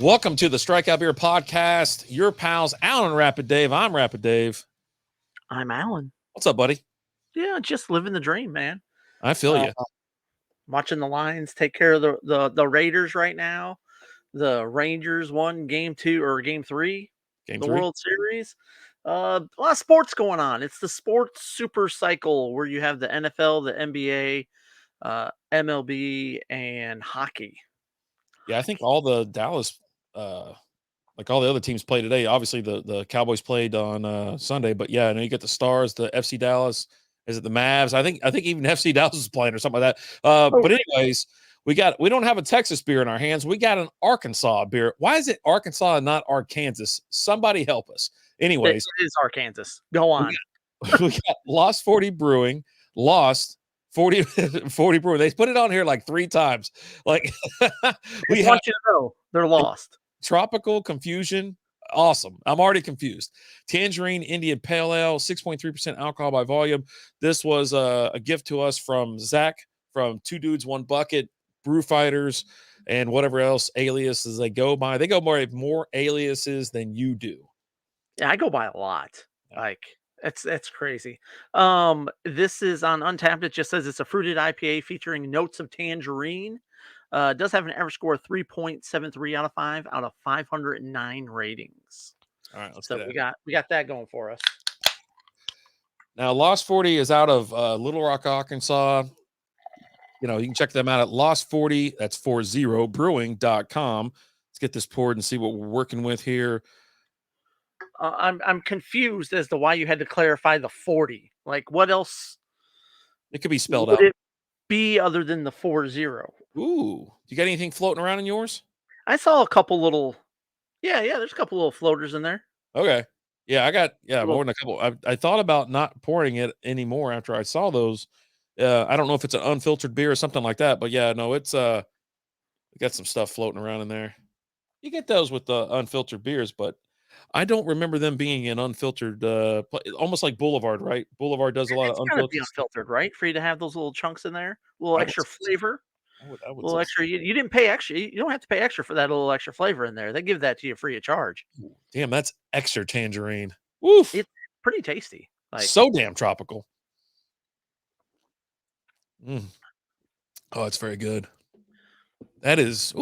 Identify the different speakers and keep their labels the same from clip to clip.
Speaker 1: Welcome to the Strikeout Beer Podcast. Your pals, Alan and Rapid Dave. I'm Rapid Dave.
Speaker 2: I'm Alan.
Speaker 1: What's up, buddy?
Speaker 2: Yeah, just living the dream, man.
Speaker 1: I feel you.
Speaker 2: Watching the Lions take care of the Raiders right now. The Rangers won game 2 or game 3,
Speaker 1: Game
Speaker 2: the
Speaker 1: 3.
Speaker 2: World Series. A lot of sports going on. It's the sports super cycle where you have the NFL, the NBA, MLB, and hockey.
Speaker 1: Yeah, I think all the Dallas, like all the other teams play today. Obviously, the Cowboys played on Sunday, but yeah, I know you get the Stars, the FC Dallas. Is it the Mavs? I think even FC Dallas is playing or something like that. But anyways, we don't have a Texas beer in our hands. We got an Arkansas beer. Why is it Arkansas and not Arkansas? Somebody help us. Anyways,
Speaker 2: It is Arkansas. Go on.
Speaker 1: We got Lost 40 Brewing, Lost 40 Brewing. They put it on here like 3 times. Like
Speaker 2: we want you to know they're lost.
Speaker 1: Tropical Confusion. Awesome. I'm already confused. Tangerine Indian Pale Ale, 6.3% alcohol by volume. This was a gift to us from Zach from Two Dudes, One Bucket, Brew Fighters, and whatever else aliases they go by. They go more aliases than you do.
Speaker 2: Yeah, I go by a lot. Like that's crazy. This is on Untapped. It just says it's a fruited IPA featuring notes of tangerine. It does have an average score of 3.73 out of 5 out of 509 ratings.
Speaker 1: All right, let's
Speaker 2: So
Speaker 1: get
Speaker 2: we got that going for us.
Speaker 1: Now, Lost 40 is out of Little Rock, Arkansas. You know, you can check them out at Lost 40, that's 40brewing.com. Let's get this poured and see what we're working with here.
Speaker 2: I'm confused as to why you had to clarify the 40. Like, what else?
Speaker 1: It could be spelled out.
Speaker 2: Would it be other than the 40?
Speaker 1: Ooh, you got anything floating around in yours?
Speaker 2: I saw a couple little. Yeah. There's a couple little floaters in there.
Speaker 1: Okay. Yeah, I got more than a couple. I thought about not pouring it anymore after I saw those. I don't know if it's an unfiltered beer or something like that, but yeah, no, it's got some stuff floating around in there. You get those with the unfiltered beers, but I don't remember them being an unfiltered, almost like Boulevard, right? Boulevard does a lot of
Speaker 2: unfiltered, right? For you to have those little chunks in there, a little extra flavor.
Speaker 1: I would a
Speaker 2: little extra. You didn't pay extra. You don't have to pay extra for that little extra flavor in there. They give that to you free of charge.
Speaker 1: Damn, that's extra tangerine. Woof.
Speaker 2: It's pretty tasty.
Speaker 1: Like, so damn tropical. Oh, it's very good. That is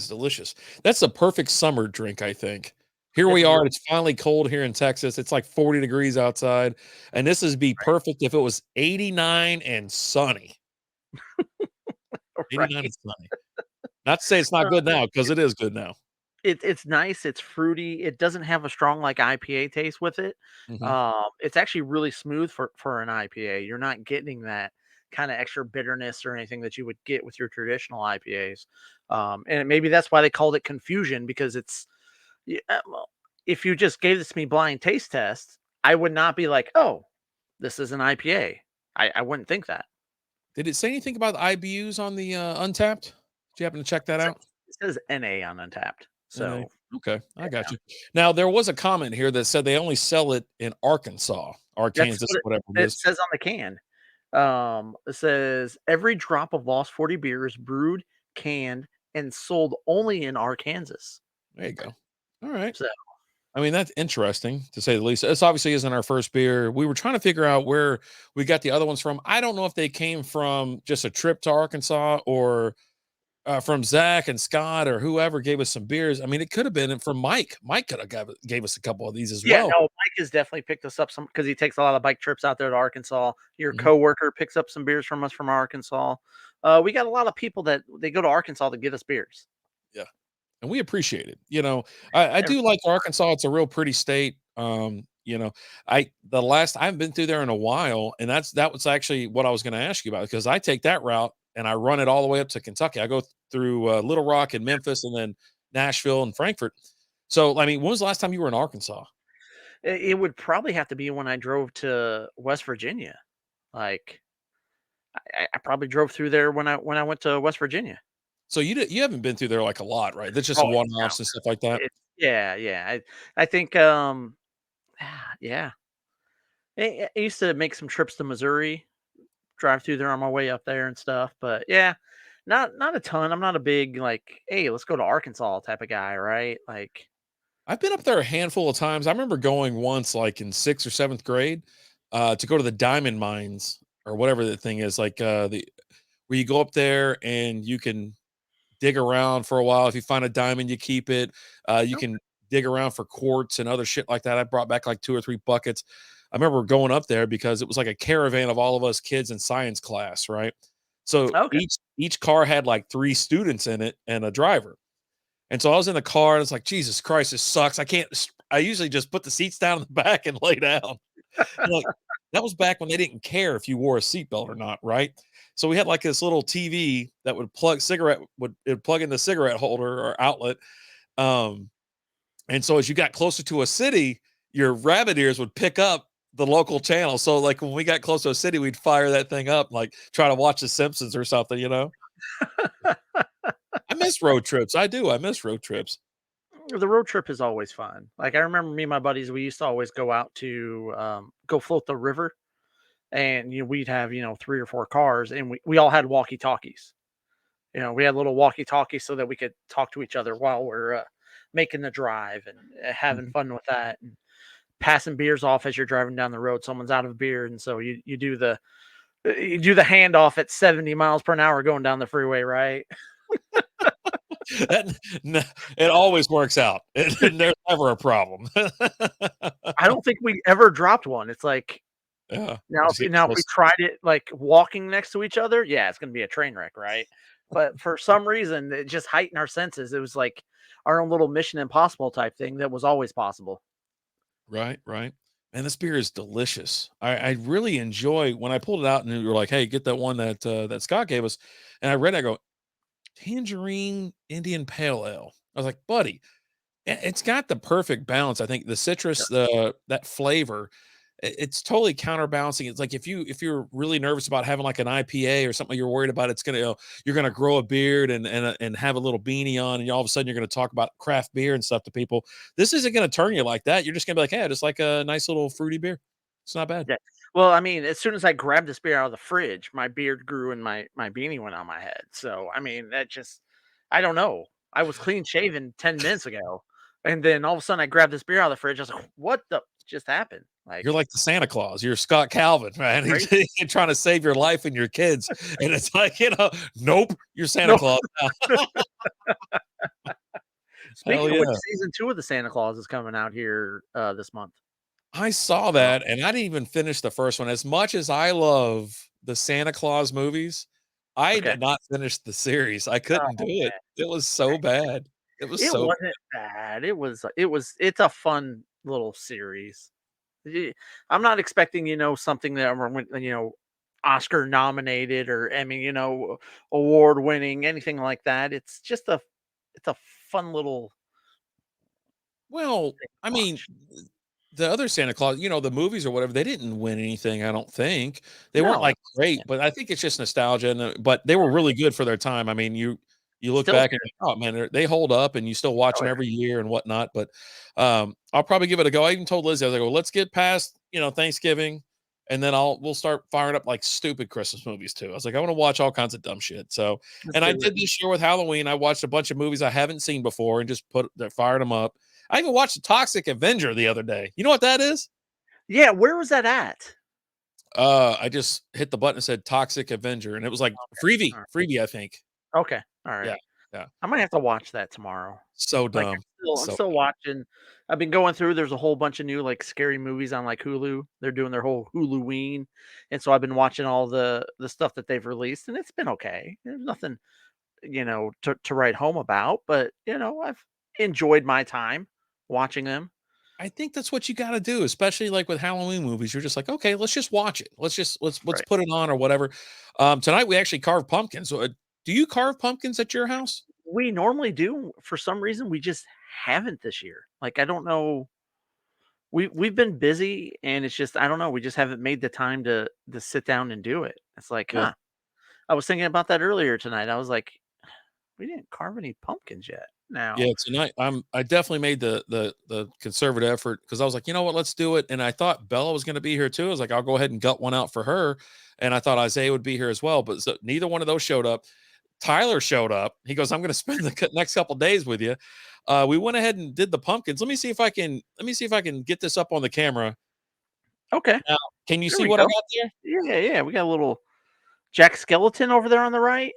Speaker 1: delicious. That's a perfect summer drink, I think. Here we are. It's finally cold here in Texas. It's like 40 degrees outside. And this would be perfect if it was 89 and sunny. 89 and sunny. Not to say it's not good now, because it is good now.
Speaker 2: It's nice. It's fruity. It doesn't have a strong like IPA taste with it. It's actually really smooth for an IPA. You're not getting that kind of extra bitterness or anything that you would get with your traditional IPAs. And maybe that's why they called it Confusion, because it's, well, if you just gave this to me blind taste test, I would not be like, oh, this is an IPA. I wouldn't think that.
Speaker 1: Did it say anything about the IBUs on the Untapped? Did you happen to check that out?
Speaker 2: It says NA on Untapped. So
Speaker 1: okay, I got you. Now there was a comment here that said they only sell it in Arkansas, Kansas, whatever it is.
Speaker 2: It says on the can. It says every drop of Lost 40 beer is brewed, canned, and sold only in Arkansas.
Speaker 1: There you go. All right.
Speaker 2: So,
Speaker 1: I mean, that's interesting to say the least. This obviously isn't our first beer. We were trying to figure out where we got the other ones from. I don't know if they came from just a trip to Arkansas or from Zach and Scott or whoever gave us some beers. I mean, it could have been from Mike. Mike could have gave us a couple of these as well.
Speaker 2: No, Mike has definitely picked us up some, because he takes a lot of bike trips out there to Arkansas. Your coworker picks up some beers from us from Arkansas. We got a lot of people that they go to Arkansas to get us beers.
Speaker 1: Yeah. And we appreciate it. You know, I do like Arkansas. It's a real pretty state. You know, I haven't been through there in a while, and that was actually what I was going to ask you about, because I take that route and I run it all the way up to Kentucky. I go through Little Rock and Memphis, and then Nashville and Frankfort. So, I mean, when was the last time you were in Arkansas?
Speaker 2: It would probably have to be when I drove to West Virginia. Like, I probably drove through there when I went to West Virginia.
Speaker 1: So you haven't been through there like a lot, right? That's just one-offs and stuff like that.
Speaker 2: Yeah. I think yeah. I used to make some trips to Missouri, drive through there on my way up there and stuff. But yeah, Not a ton. I'm not a big, like, "Hey, let's go to Arkansas" type of guy, right? Like,
Speaker 1: I've been up there a handful of times. I remember going once, like in 6th or 7th grade, to go to the diamond mines or whatever the thing is, like, the where you go up there and you can dig around for a while. If you find a diamond, you keep it. You
Speaker 2: no.
Speaker 1: can dig around for quartz and other shit like that. I brought back like 2 or 3 buckets. I remember going up there because it was like a caravan of all of us kids in science class, right? So
Speaker 2: Okay.
Speaker 1: each car had like 3 students in it and a driver. And so I was in the car and it's like, Jesus Christ, this sucks. I can't. I usually just put the seats down in the back and lay down. And like that was back when they didn't care if you wore a seatbelt or not, right? So we had like this little TV that would plug in the cigarette holder or outlet. Um, and so as you got closer to a city, your rabbit ears would pick up the local channel. So like when we got close to a city, we'd fire that thing up, like try to watch The Simpsons or something, you know. I miss road trips. I do. I miss road trips.
Speaker 2: The road trip is always fun. Like, I remember me and my buddies, we used to always go out to, go float the river, and, we'd have, 3 or 4 cars, and we all had walkie-talkies. We had little walkie-talkies so that we could talk to each other while we're, making the drive and, having
Speaker 1: Mhm.
Speaker 2: fun with that, and passing beers off as you're driving down the road. Someone's out of beer, and so you do the handoff at 70 miles per hour going down the freeway, right?
Speaker 1: That it always works out. There's never a problem.
Speaker 2: I don't think we ever dropped one. It's like,
Speaker 1: Yeah,
Speaker 2: now
Speaker 1: just
Speaker 2: if
Speaker 1: get
Speaker 2: now if we
Speaker 1: close.
Speaker 2: tried it, like, walking next to each other, yeah, it's gonna be a train wreck, right? But for some reason, it just heightened our senses. It was like our own little Mission Impossible type thing that was always possible.
Speaker 1: Right, right. And this beer is delicious. I really enjoy when I pulled it out and you were like, "Hey, get that one that Scott gave us." And I read it, I go, "Tangerine Indian Pale Ale." I was like, "Buddy, it's got the perfect balance." I think the citrus, that flavor, it's totally counterbalancing. It's like if you're really nervous about having like an IPA or something you're worried about, it's gonna you're gonna grow a beard and have a little beanie on, and all of a sudden you're gonna talk about craft beer and stuff to people. This isn't gonna turn you like that. You're just gonna be like, hey, I just like a nice little fruity beer. It's not bad.
Speaker 2: Yeah. Well, I mean, as soon as I grabbed this beer out of the fridge, my beard grew and my beanie went on my head. So, I mean, that just, I don't know. I was clean shaven 10 minutes ago. And then all of a sudden I grabbed this beer out of the fridge. I was like, what the just happened?
Speaker 1: You're
Speaker 2: Like,
Speaker 1: like the Santa Claus. You're Scott Calvin, man. He's,
Speaker 2: right?
Speaker 1: he's trying to save your life and your kids, and it's like nope, you're Santa
Speaker 2: No.
Speaker 1: Claus now. Hell
Speaker 2: Speaking of which,
Speaker 1: yeah.
Speaker 2: season 2 of the Santa Claus is coming out here this month.
Speaker 1: I saw
Speaker 2: So,
Speaker 1: that, and I didn't even finish the first one. As much as I love the Santa Claus movies, I
Speaker 2: okay.
Speaker 1: did not finish the series. I couldn't do
Speaker 2: Oh,
Speaker 1: it. It was so bad. It was
Speaker 2: it
Speaker 1: so
Speaker 2: wasn't bad. It's a fun little series. Y I'm not expecting, something that Oscar nominated or Emmy, award winning, anything like that. It's a fun little
Speaker 1: well,
Speaker 2: thing to
Speaker 1: I mean,
Speaker 2: watch.
Speaker 1: the other Santa Claus, the movies or whatever, they didn't win anything, I don't think. They weren't,
Speaker 2: No,
Speaker 1: like, great, but I think it's just nostalgia, but they were really good for their time. I mean, you look
Speaker 2: still
Speaker 1: back and
Speaker 2: good.
Speaker 1: oh, man, they hold up, and you still watch
Speaker 2: Oh,
Speaker 1: them every year and whatnot, but, I'll probably give it a go. I even told Lizzie, I was like, "Well, let's get past, Thanksgiving, and then we'll start firing up, like, stupid Christmas movies too." I was like, "I wanna watch all kinds of dumb shit," so
Speaker 2: let's
Speaker 1: and I
Speaker 2: do it.
Speaker 1: did this year with Halloween. I watched a bunch of movies I haven't seen before and just fired them up. I even watched The Toxic Avenger the other day. You know what that is?
Speaker 2: Yeah, where was that at?
Speaker 1: I just hit the button and said Toxic Avenger, and it was like freebie,
Speaker 2: Alright.
Speaker 1: freebie, I think.
Speaker 2: Okay,
Speaker 1: Yeah,
Speaker 2: alright.
Speaker 1: yeah.
Speaker 2: I might have to watch that tomorrow.
Speaker 1: So
Speaker 2: Like,
Speaker 1: dumb.
Speaker 2: I'm
Speaker 1: So
Speaker 2: still watching. I've been going through, there's a whole bunch of new, like, scary movies on, like, Hulu. They're doing their whole Huluween, and so I've been watching all the stuff that they've released, and it's been okay. There's nothing, to write home about, but, I've enjoyed my time watching them.
Speaker 1: I think that's what you gotta do, especially, like, with Halloween movies. You're just like, "Okay, let's just watch it. Let's
Speaker 2: Right.
Speaker 1: put it on or whatever." Tonight we actually carved pumpkins. So, do you carve pumpkins at your house?
Speaker 2: We normally do. For some reason, we just haven't this year. Like, I don't know. We've been busy, and it's just, I don't know, we just haven't made the time to sit down and do it. It's like,
Speaker 1: Yeah.
Speaker 2: huh. I was thinking about that earlier tonight. I was like, we didn't carve any pumpkins yet. Now,
Speaker 1: Yeah, tonight I definitely made the conservative effort because I was like, you know what, let's do it. And I thought Bella was going to be here too. I was like, I'll go ahead and gut one out for her, and I thought Isaiah would be here as well, but so neither one of those showed up. Tyler showed up. He goes, "I'm going to spend the next couple days with you." We went ahead and did the pumpkins. Let me see if I can get this up on the camera.
Speaker 2: Okay,
Speaker 1: Now, can you
Speaker 2: there
Speaker 1: see
Speaker 2: we
Speaker 1: what I
Speaker 2: go.
Speaker 1: got there?
Speaker 2: Yeah, yeah, we got a little Jack Skeleton over there on the right.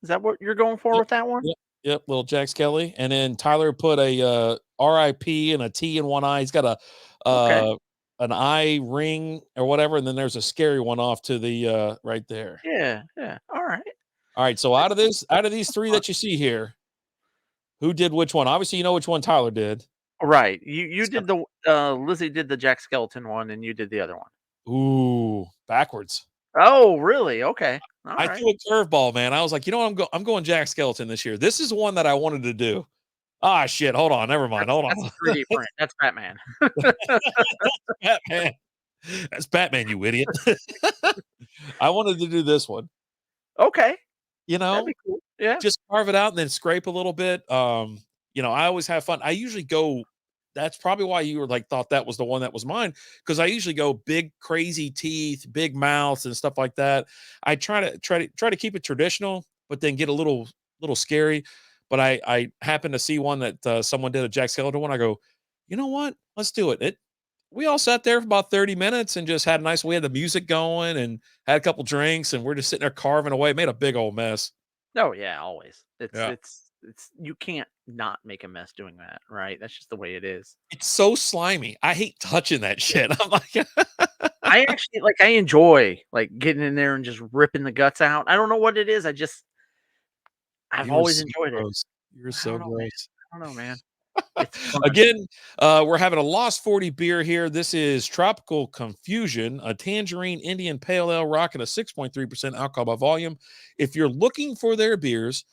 Speaker 2: Is that what you're going for
Speaker 1: Yep,
Speaker 2: with that one?
Speaker 1: yep, yep. Little Jack Skelly, and then Tyler put a R.I.P. and a T in one eye. He's got a
Speaker 2: Okay.
Speaker 1: an eye ring or whatever, and then there's a scary one off to the right there.
Speaker 2: Yeah, yeah. All right.
Speaker 1: All right. So
Speaker 2: That's
Speaker 1: out of these
Speaker 2: that's
Speaker 1: three
Speaker 2: fun.
Speaker 1: that you see here, who did which one? Obviously, you know which one Tyler did.
Speaker 2: Right. You
Speaker 1: It's
Speaker 2: did
Speaker 1: got-
Speaker 2: the Lizzie did the Jack Skeleton one, and you did the other one.
Speaker 1: Ooh, backwards.
Speaker 2: Oh, really? Okay. All
Speaker 1: I
Speaker 2: right.
Speaker 1: threw a curveball, man. I was like, you know what? I'm going Jack Skeleton this year. This is one that I wanted to do. Ah, shit. Hold on. Never mind. Hold
Speaker 2: That's a
Speaker 1: on.
Speaker 2: 3D print. That's Batman.
Speaker 1: Batman. That's Batman, you idiot. I wanted to do this one.
Speaker 2: Okay,
Speaker 1: You
Speaker 2: that'd
Speaker 1: know,
Speaker 2: be cool. Yeah.
Speaker 1: just carve it out and then scrape a little bit. I always have fun. I usually go. That's probably why you were like thought that was the one that was mine because I usually go big, crazy teeth, big mouths, and stuff like that. I try to keep it traditional, but then get a little scary. But I happened to see one that someone did a Jack Skellington one. I go, you know what? Let's do it. We all sat there for about 30 minutes and just had a nice. We had the music going and had a couple drinks, and we're just sitting there carving away. Made a big old mess.
Speaker 2: Oh, yeah, always. It's
Speaker 1: Yeah.
Speaker 2: it's it's you can't not make a mess doing that, right? That's just the way it is.
Speaker 1: It's so slimy. I hate touching that shit. I'm like,
Speaker 2: I actually I enjoy, getting in there and just ripping the guts out. I don't know what it is, I've
Speaker 1: you are
Speaker 2: always
Speaker 1: so
Speaker 2: enjoyed it.
Speaker 1: gross. You're
Speaker 2: I
Speaker 1: so
Speaker 2: don't know, man.
Speaker 1: gross.
Speaker 2: I don't know, man. It's fun.
Speaker 1: Again, we're having a Lost 40 beer here. This is Tropical Confusion, a Tangerine Indian Pale Ale rocking a 6.3% alcohol by volume. If you're looking for their beers,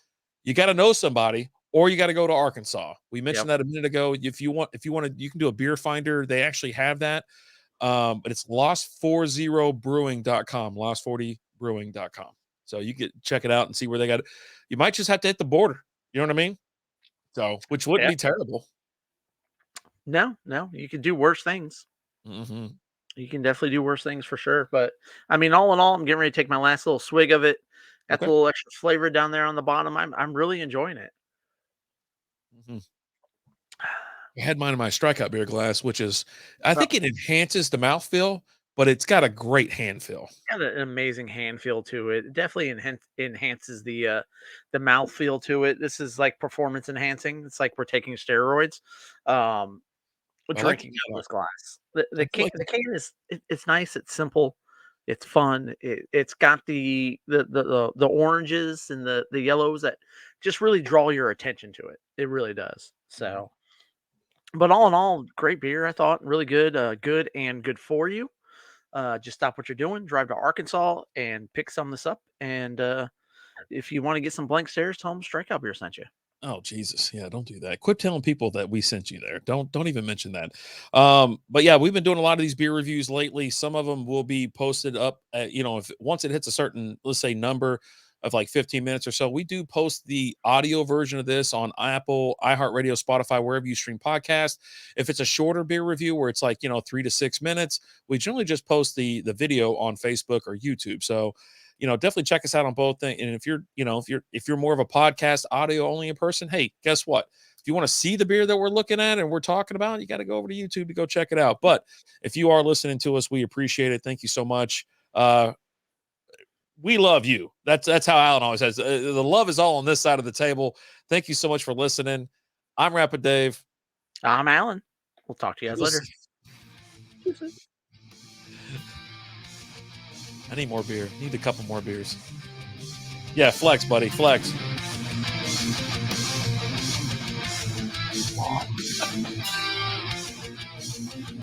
Speaker 1: you got to know somebody or you got to go to Arkansas. We
Speaker 2: Yep.
Speaker 1: mentioned that a minute ago. If you want to, you can do a beer finder. They actually have that. But it's lost40brewing.com, lost40brewing.com. So you can check it out and see where they got it. You might just have to hit the border. You know what I mean? So, which wouldn't
Speaker 2: Yeah.
Speaker 1: be terrible.
Speaker 2: No, no, you can do worse things.
Speaker 1: Hmm.
Speaker 2: You can definitely do worse things for sure. But I mean, all in all, I'm getting ready to take my last little swig of it. Got the
Speaker 1: Okay.
Speaker 2: little extra flavor down there on the bottom. I'm really enjoying it.
Speaker 1: Hmm. I had mine in my strikeout beer glass, which is, I
Speaker 2: Uh,
Speaker 1: think it enhances the mouthfeel, but it's got a great hand feel.
Speaker 2: got an amazing hand feel to it. It definitely enhances the mouth feel to it. This is like performance enhancing. It's like we're taking steroids. Um,
Speaker 1: I like
Speaker 2: drinking out of
Speaker 1: the,
Speaker 2: this glass. The
Speaker 1: I
Speaker 2: the
Speaker 1: feel
Speaker 2: can
Speaker 1: like
Speaker 2: the can is it's nice. It's simple. It's fun. It's got the oranges and the yellows that just really draw your attention to it. It really does.
Speaker 1: Mhm.
Speaker 2: So, but all in all, great beer. I thought really good. Good and good for you. Just stop what you're doing, drive to Arkansas, and pick some of this up. And if you want to get some blank stares, tell them Strikeout Beer sent you.
Speaker 1: Oh Jesus, yeah, don't do that. Quit telling people that we sent you there. Don't even mention that. But yeah, we've been doing a lot of these beer reviews lately. Some of them will be posted up. If once it hits a certain, let's say, number of like 15 minutes or so, we do post the audio version of this on Apple, iHeartRadio, Spotify, wherever you stream podcasts. If it's a shorter beer review where it's like 3 to 6 minutes, we generally just post the video on Facebook or YouTube. So definitely check us out on both things. And if you're more of a podcast audio only in person, hey, guess what? If you want to see the beer that we're looking at and we're talking about, you got to go over to YouTube to go check it out. But if you are listening to us, we appreciate it. Thank you so much. We love you. That's how Alan always says. The love is all on this side of the table. Thank you so much for listening. I'm Rapid Dave.
Speaker 2: I'm Alan. We'll talk to you guys
Speaker 1: We'll
Speaker 2: later.
Speaker 1: see. I need more beer. Need a couple more beers. Yeah, flex, buddy. Flex.